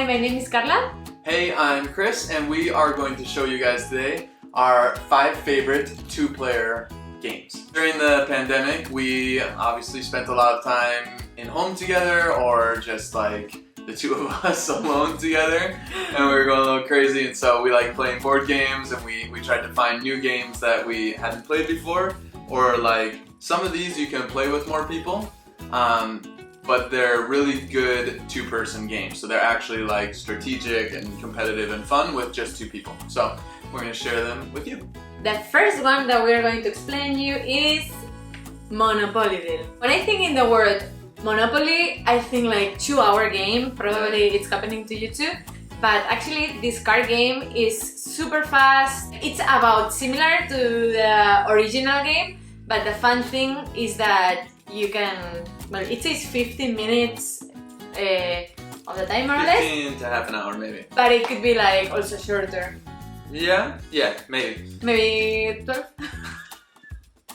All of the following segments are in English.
Hi, my name is Carla. Hey, I'm Chris, and we are going to show you guys today our 5 favorite 2-player games. During the pandemic, we obviously spent a lot of time in home together, or just like the two of us alone together, and we were going a little crazy, and so we like playing board games, and we tried to find new games that we hadn't played before, or like some of these you can play with more people. But they're really good 2-person games. So they're actually like strategic and competitive and fun with just 2 people. So we're going to share them with you. The first one that we're going to explain you is Monopoly. When I think in the word Monopoly, I think like 2-hour game. Probably it's happening to you too. But actually this card game is super fast. It's about similar to the original game, but the fun thing is that you can, well, it says 15 minutes of the time, more or less. 15 to half an hour maybe. But it could be like also shorter. Yeah, maybe. Maybe 12?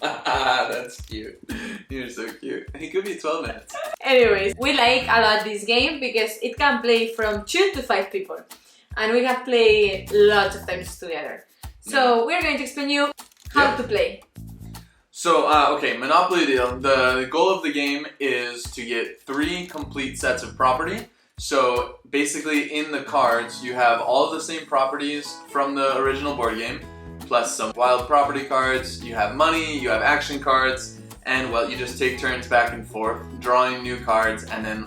That's cute. You're so cute. It could be 12 minutes. Anyways, we like a lot this game because it can play from 2 to 5 people. And we have played lots of times together. So we're going to explain you how to play. So, okay, Monopoly Deal. The goal of the game is to get 3 complete sets of property. So, basically in the cards, you have all of the same properties from the original board game, plus some wild property cards, you have money, you have action cards, and well, you just take turns back and forth, drawing new cards, and then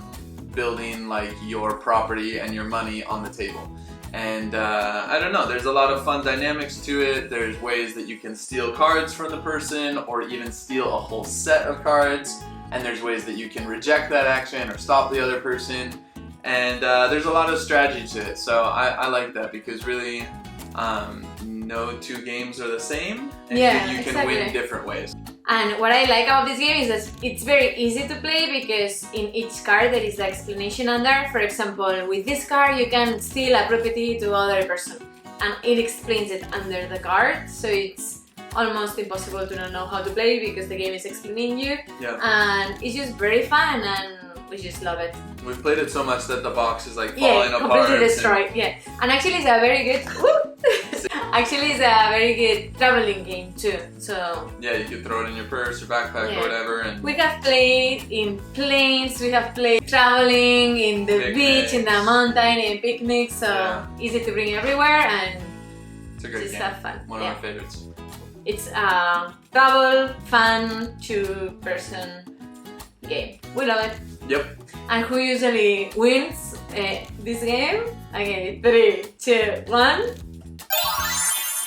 building like your property and your money on the table. And I don't know, there's a lot of fun dynamics to it. There's ways that you can steal cards from the person, or even steal a whole set of cards. And there's ways that you can reject that action or stop the other person. And there's a lot of strategy to it. So I like that, because really no 2 games are the same. And you can win in different ways. And what I like about this game is that it's very easy to play, because in each card there is the explanation under. For example, with this card you can steal a property to other person, and it explains it under the card, so it's almost impossible to not know how to play because the game is explaining you. And it's just very fun, and we just love it. We've played it so much that the box is like falling apart. Completely destroyed. And actually it's a very good actually it's a very good traveling game too. So yeah, you could throw it in your purse or backpack or whatever. And we have played in planes, we have played traveling in the beach, in the mountain, in picnics, so easy to bring everywhere, and it's a great just game. have fun. One of my favorites. It's a travel, fun, 2-person game. We love it. Yep. And who usually wins this game? Okay, 3, 2, 1.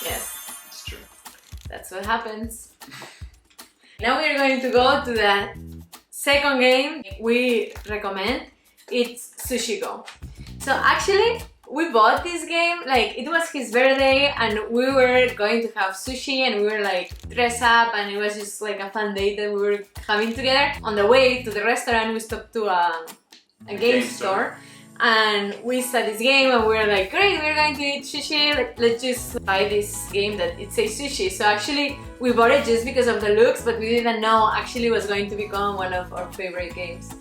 Yes. It's true. That's what happens. Now we're going to go to the second game we recommend. It's Sushi Go. So actually, we bought this game, like it was his birthday, and we were going to have sushi, and we were like dressed up, and it was just like a fun date that we were having together. On the way to the restaurant, we stopped to a game store, and we saw this game, and we were like, great, we're going to eat sushi, let's just buy this game that it says sushi. So actually we bought it just because of the looks, but we didn't know actually it was going to become one of our favorite games.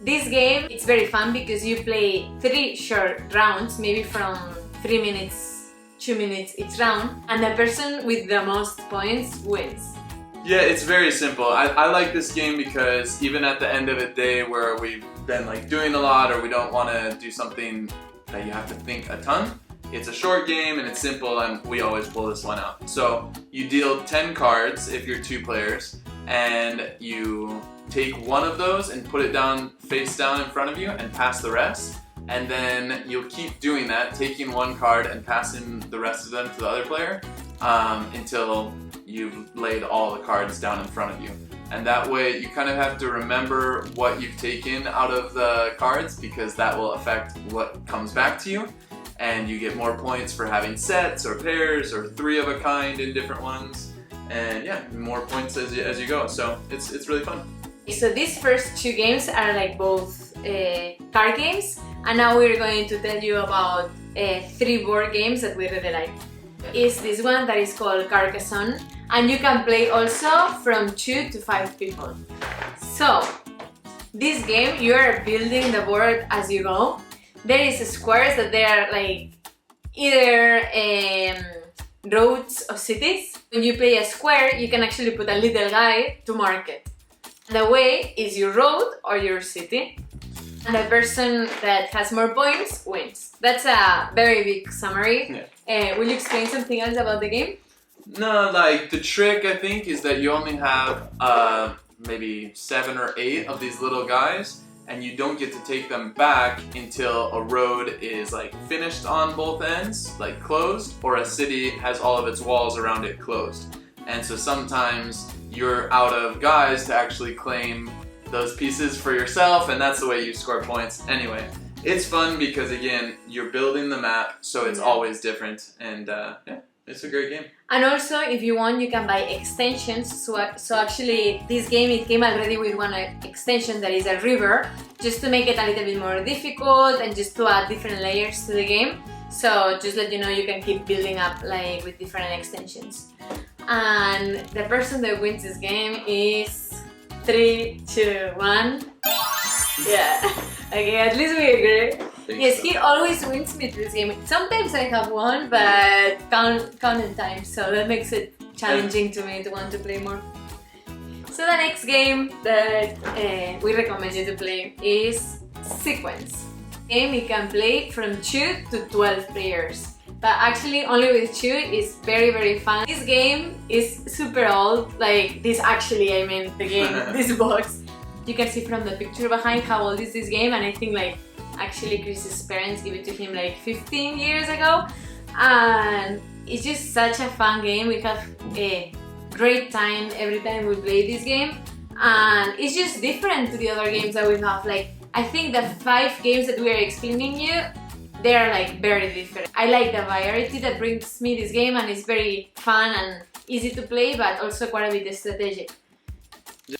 This game, it's very fun because you play 3 short rounds, maybe from 3 minutes, 2 minutes each round, and the person with the most points wins. Yeah, it's very simple. I like this game because even at the end of a day where we've been like doing a lot, or we don't want to do something that you have to think a ton, it's a short game and it's simple, and we always pull this one out. So you deal 10 cards if you're 2 players, and you take one of those and put it down, face down in front of you, and pass the rest. And then you'll keep doing that, taking one card and passing the rest of them to the other player until you've laid all the cards down in front of you. And that way you kind of have to remember what you've taken out of the cards, because that will affect what comes back to you. And you get more points for having sets or pairs or 3 of a kind in different ones. And yeah, more points as you go. So it's really fun. So these first 2 games are like both card games, and now we're going to tell you about 3 board games that we really like. Is this one that is called Carcassonne, and you can play also from 2 to 5 people. So this game, you are building the board as you go. there is squares that they are like either roads or cities. When you play a square, you can actually put a little guy to mark it. The way is your road or your city, and the person that has more points wins. That's a very big summary. Yeah. Will you explain something else about the game? No, like the trick I think is that you only have maybe 7 or 8 of these little guys, and you don't get to take them back until a road is like finished on both ends, like closed, or a city has all of its walls around it closed. And so sometimes you're out of guys to actually claim those pieces for yourself, and that's the way you score points. Anyway, it's fun because again, you're building the map, so it's always different, and yeah, it's a great game. And also, if you want, you can buy extensions. So actually, this game, it came already with one extension that is a river, just to make it a little bit more difficult and just to add different layers to the game. So just let you know, you can keep building up like with different extensions. And the person that wins this game is 3, 2, 1. Yeah. Okay, at least we agree. Yes, he always wins me this game. Sometimes I have won, but counting time, so that makes it challenging to me to want to play more. So the next game that we recommend you to play is Sequence. Game you can play from 2 to 12 players. But actually only with 2 is very, very fun. This game is super old, like this actually, I mean the game, this box. You can see from the picture behind how old is this game, and I think like actually Chris's parents gave it to him like 15 years ago. And it's just such a fun game. We have a great time every time we play this game. And it's just different to the other games that we have. Like, I think the 5 games that we are explaining you, they are like very different. I like the variety that brings me this game, and it's very fun and easy to play, but also quite a bit strategic.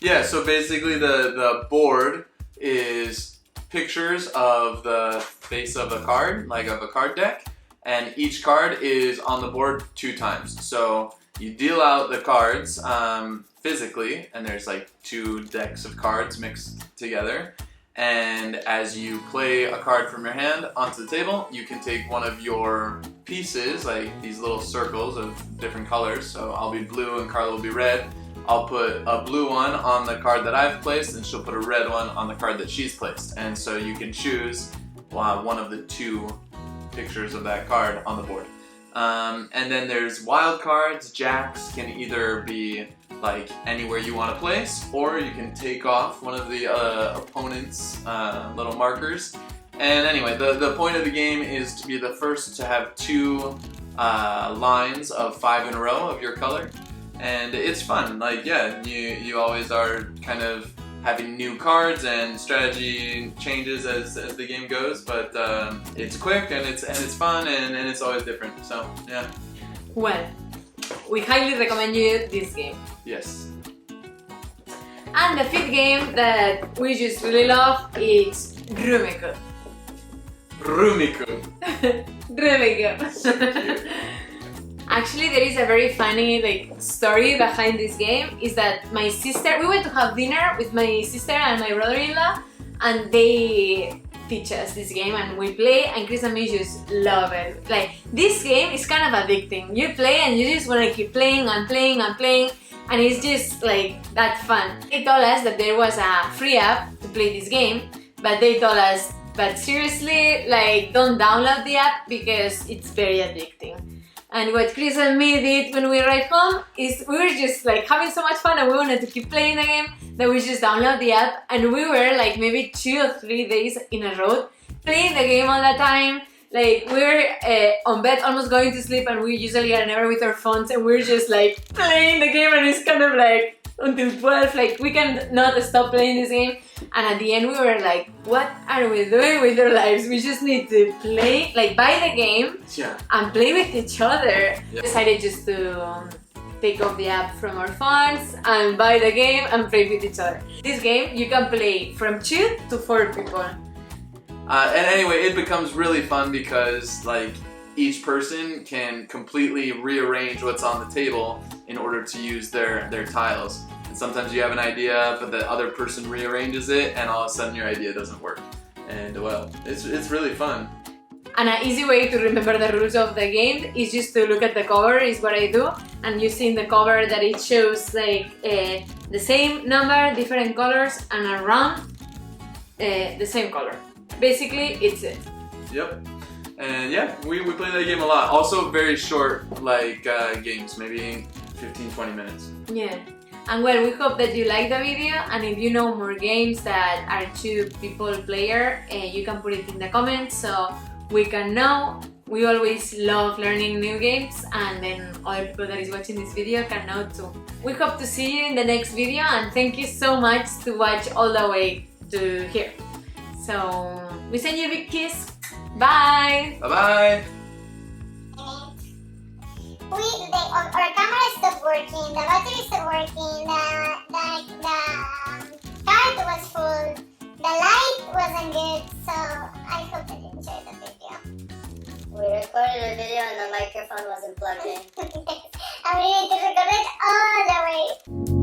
Yeah, so basically the board is pictures of the face of a card, like of a card deck, and each card is on the board 2 times. So you deal out the cards physically, and there's like 2 decks of cards mixed together. And as you play a card from your hand onto the table, you can take one of your pieces, like these little circles of different colors. So I'll be blue and Carla will be red. I'll put a blue one on the card that I've placed, and she'll put a red one on the card that she's placed. And so you can choose one of the 2 pictures of that card on the board. And then there's wild cards. Jacks can either be like anywhere you want to place, or you can take off one of the opponent's little markers. And anyway, the point of the game is to be the first to have 2 lines of 5 in a row of your color. And it's fun. Like, yeah, you always are kind of having new cards, and strategy changes as the game goes, but it's quick and it's fun, and it's always different. So yeah. Well, we highly recommend you this game. Yes. And the 5th game that we just really love is Rumiko. Rumiko. Rumiko. So cute. Actually, there is a very funny story behind this game. Is that my sister, we went to have dinner with my sister and my brother-in-law, and they teach us this game and we play, and Chris and me just love it. Like, this game is kind of addicting. You play and you just want to keep playing and playing and playing, and it's just like that fun. They told us that there was a free app to play this game, but they told us, but seriously, like, don't download the app because it's very addicting. And what Chris and me did when we arrived home is we were just like having so much fun, and we wanted to keep playing the game, that we just downloaded the app, and we were like maybe 2 or 3 days in a row playing the game all the time. Like, we were on bed almost going to sleep, and we usually are never with our phones, and we're just like playing the game, and it's kind of like until 12, like we can not stop playing this game. And at the end we were like, what are we doing with our lives? We just need to play, like buy the game and play with each other. We decided just to take off the app from our phones and buy the game and play with each other. This game you can play from 2 to 4 people. And anyway, it becomes really fun because like each person can completely rearrange what's on the table in order to use their tiles. And sometimes you have an idea, but the other person rearranges it, and all of a sudden your idea doesn't work. And well, it's really fun. And an easy way to remember the rules of the game is just to look at the cover, is what I do. And you see in the cover that it shows like the same number, different colors, and around the same color. Basically, it's it. Yep. And yeah, we play that game a lot. Also very short like games, maybe 15-20 minutes. Yeah. And well, we hope that you like the video, and if you know more games that are 2 people player, you can put it in the comments so we can know. We always love learning new games, and then other people that is watching this video can know too. We hope to see you in the next video, and thank you so much to watch all the way to here. So we send you a big kiss. Bye! Bye-bye! Our camera stopped working, the battery stopped working, the card was full, the light wasn't good, so I hope that you enjoyed the video. We recorded a video and the microphone wasn't plugged in. And we need to record it all the way.